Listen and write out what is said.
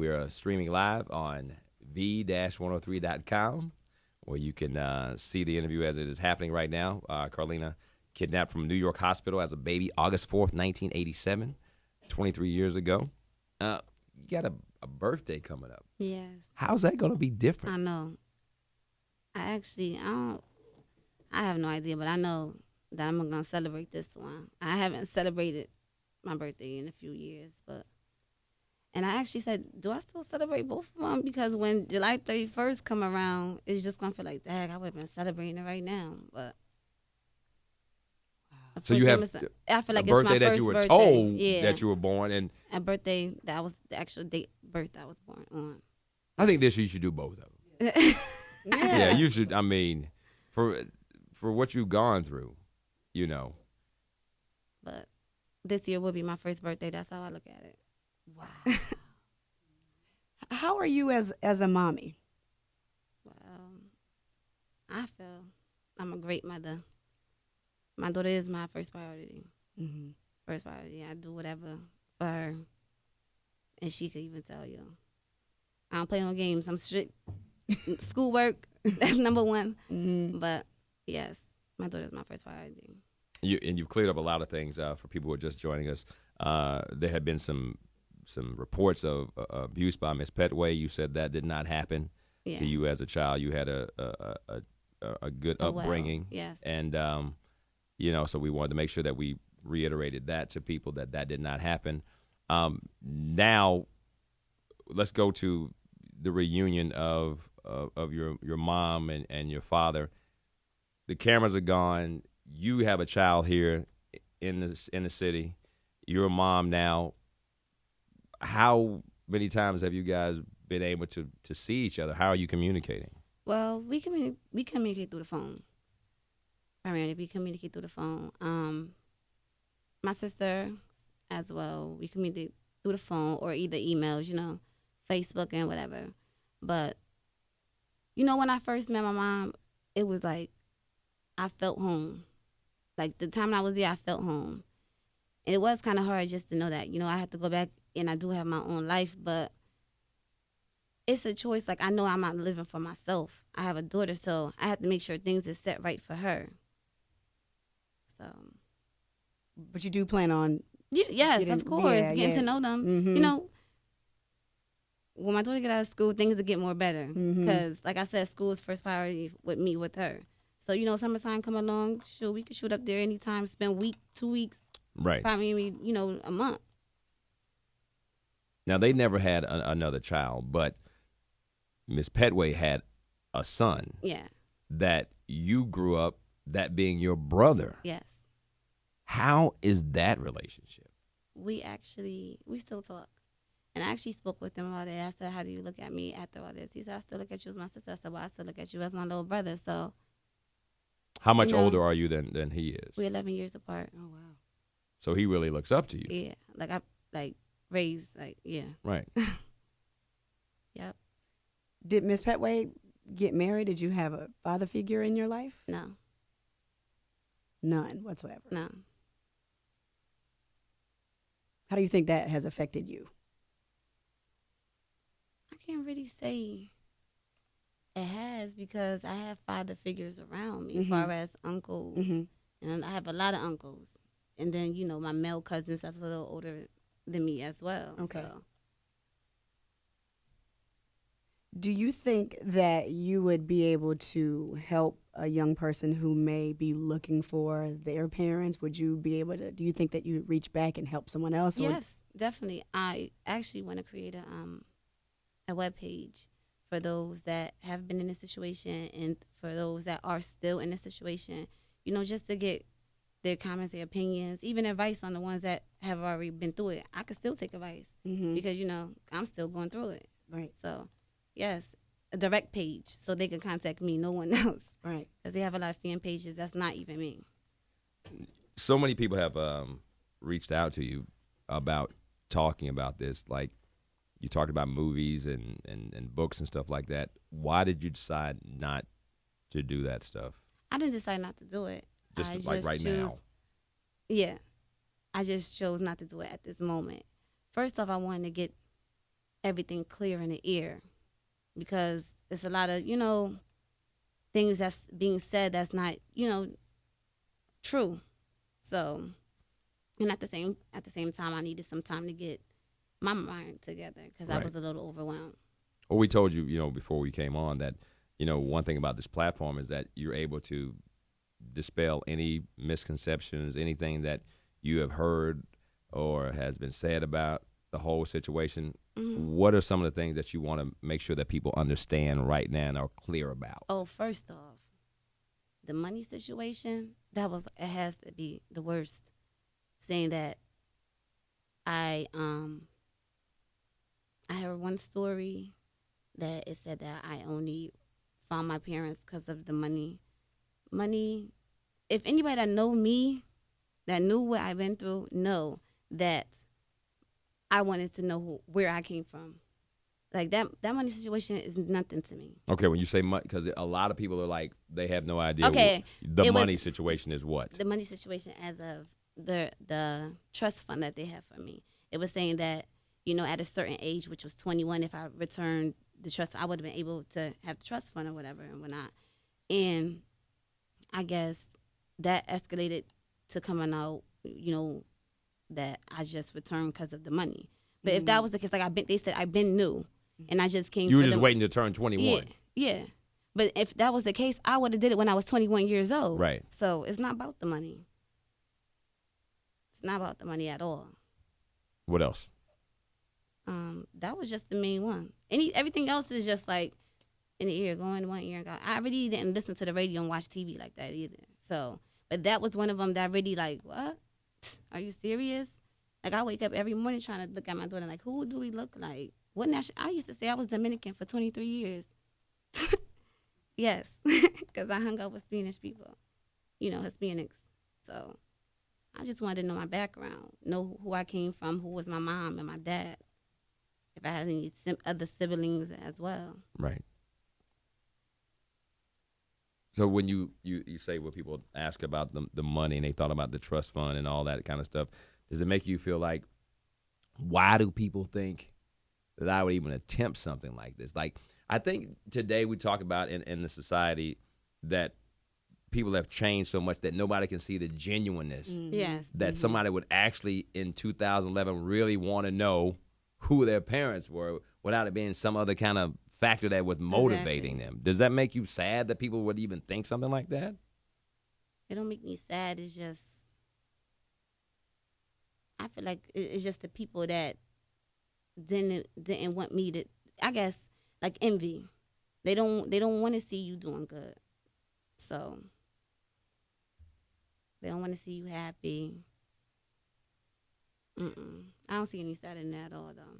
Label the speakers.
Speaker 1: we're streaming live on V-103.com, where you can see the interview as it is happening right now. Carlina, kidnapped from a New York hospital as a baby, August 4th, 1987, 23 years ago. You got a birthday coming up.
Speaker 2: Yes.
Speaker 1: How's that going to be different?
Speaker 2: I know. I have no idea, but I know that I'm going to celebrate this one. I haven't celebrated my birthday in a few years, and I actually said, do I still celebrate both of them? Because when July 31st come around, it's just going to feel like, dang, I would have been celebrating it right now. But
Speaker 1: so you have
Speaker 2: I feel like
Speaker 1: a birthday
Speaker 2: it's my
Speaker 1: that
Speaker 2: first
Speaker 1: you were
Speaker 2: birthday.
Speaker 1: told
Speaker 2: Yeah.
Speaker 1: that you were born, and
Speaker 2: a birthday that was the actual birth I was born on.
Speaker 1: I think this year you should do both of them. Yeah, you should. I mean, for what you've gone through, you know.
Speaker 2: But this year will be my first birthday. That's how I look at it.
Speaker 3: Wow. How are you as a mommy?
Speaker 2: Well, I feel I'm a great mother. My daughter is my first priority.
Speaker 3: Mm-hmm.
Speaker 2: First priority. I do whatever for her. And she could even tell you. I don't play no games. I'm strict. Schoolwork, that's number one.
Speaker 3: Mm-hmm.
Speaker 2: But, yes, my daughter's my first priority.
Speaker 1: You've cleared up a lot of things for people who are just joining us. There had been some reports of abuse by Miss Petway. You said that did not happen to you as a child. You had a good upbringing.
Speaker 2: Yes.
Speaker 1: And, so we wanted to make sure that we reiterated that to people that did not happen. Now, let's go to the reunion of your mom and your father. The cameras are gone. You have a child here in the city. You're a mom now. How many times have you guys been able to see each other? How are you communicating?
Speaker 2: Well, we communicate through the phone. Primarily, we communicate through the phone. My sister as well, we communicate through the phone or either emails, Facebook and whatever. But, when I first met my mom, it was like I felt home. Like the time I was there, I felt home. And it was kind of hard just to know that, I had to go back and I do have my own life, but it's a choice. Like I know I'm not living for myself. I have a daughter, so I have to make sure things are set right for her. So.
Speaker 3: But you do plan on
Speaker 2: yes, of course, getting to know them.
Speaker 3: Mm-hmm.
Speaker 2: When my daughter get out of school, things will get more better. Because, like I said, school is first priority with her. So, summertime come along, sure, we can shoot up there anytime, spend week, 2 weeks.
Speaker 1: Right.
Speaker 2: Probably, a month.
Speaker 1: Now, they never had another child, but Miss Petway had a son.
Speaker 2: Yeah.
Speaker 1: That you grew up, that being your brother.
Speaker 2: Yes.
Speaker 1: How is that relationship?
Speaker 2: We still talk. And I actually spoke with him about it. I said, how do you look at me after all this? He said, I still look at you as my sister. I said, well, I still look at you as my little brother. So.
Speaker 1: How much older are you than he is?
Speaker 2: We're 11 years apart.
Speaker 3: Oh, wow.
Speaker 1: So he really looks up to you.
Speaker 2: Yeah. Raised, yeah.
Speaker 1: Right.
Speaker 2: Yep.
Speaker 3: Did Miss Petway get married? Did you have a father figure in your life?
Speaker 2: No.
Speaker 3: None whatsoever?
Speaker 2: No.
Speaker 3: How do you think that has affected you?
Speaker 2: I can't really say it has because I have father figures around me as far as uncles. And I have a lot of uncles. And then, my male cousins that's a little older than me as well.
Speaker 3: Okay.
Speaker 2: So.
Speaker 3: Do you think that you would be able to help a young person who may be looking for their parents? Would you be able to, do you think that you would reach back and help someone else?
Speaker 2: Yes, definitely. I actually want to create a web page for those that have been in this situation and for those that are still in this situation, just to get their comments, their opinions, even advice on the ones that have already been through it. I could still take advice because, I'm still going through it.
Speaker 3: Right.
Speaker 2: So, yes, a direct page so they can contact me, no one else.
Speaker 3: Right.
Speaker 2: Because they have a lot of fan pages. That's not even me.
Speaker 1: So many people have reached out to you about talking about this. Like you talked about movies and books and stuff like that. Why did you decide not to do that stuff?
Speaker 2: I didn't decide not to do it.
Speaker 1: Just like right now?
Speaker 2: Yeah. I just chose not to do it at this moment. First off, I wanted to get everything clear in the ear, because it's a lot of, things that's being said that's not, true. So, and at the same time, I needed some time to get my mind together because I
Speaker 1: Right.
Speaker 2: was a little overwhelmed.
Speaker 1: Well, we told you, before we came on that, one thing about this platform is that you're able to dispel any misconceptions, anything that you have heard or has been said about the whole situation. What are some of the things that you want to make sure that people understand right now and are clear about?
Speaker 2: Oh, first off, the money situation, it has to be the worst. Saying that I heard one story that it said that I only found my parents because of the money. Money, if anybody that know me, that knew what I've been through, know that I wanted to know where I came from. Like that money situation is nothing to me.
Speaker 1: Okay, when you say money, because a lot of people are like, they have no idea.
Speaker 2: Okay,
Speaker 1: the money situation is what?
Speaker 2: The money situation as of the trust fund that they have for me. It was saying that, at a certain age, which was 21, if I returned the trust, I would have been able to have the trust fund or whatever and whatnot. And I guess that escalated to coming out, that I just returned because of the money. But if that was the case, like they said, I've been new, and I just came.
Speaker 1: You were just waiting to turn 21.
Speaker 2: Yeah. But if that was the case, I would have did it when I was 21 years old.
Speaker 1: Right.
Speaker 2: So it's not about the money. It's not about the money at all.
Speaker 1: What else?
Speaker 2: That was just the main one. Everything else is just like in the ear, going one ear and go. I really didn't listen to the radio and watch TV like that either. So, but that was one of them that really like, what? Are you serious? Like, I wake up every morning trying to look at my daughter like, who do we look like? What I used to say I was Dominican for 23 years. Yes, because I hung out with Spanish people, Hispanics. So I just wanted to know my background, know who I came from, who was my mom and my dad, if I had any other siblings as well.
Speaker 1: Right. So when you say when people ask about the money and they thought about the trust fund and all that kind of stuff, does it make you feel like, why do people think that I would even attempt something like this? Like, I think today we talk about in the society that people have changed so much that nobody can see the genuineness.
Speaker 2: Yes.
Speaker 1: That somebody would actually, in 2011, really want to know who their parents were without it being some other kind of factor that was motivating them. Does that make you sad that people would even think something like that?
Speaker 2: It don't make me sad. It's just, I feel like it's just the people that didn't want me to, I guess, like envy. They don't want to see you doing good. So they don't want to see you happy. I don't see any sad in that at all, though.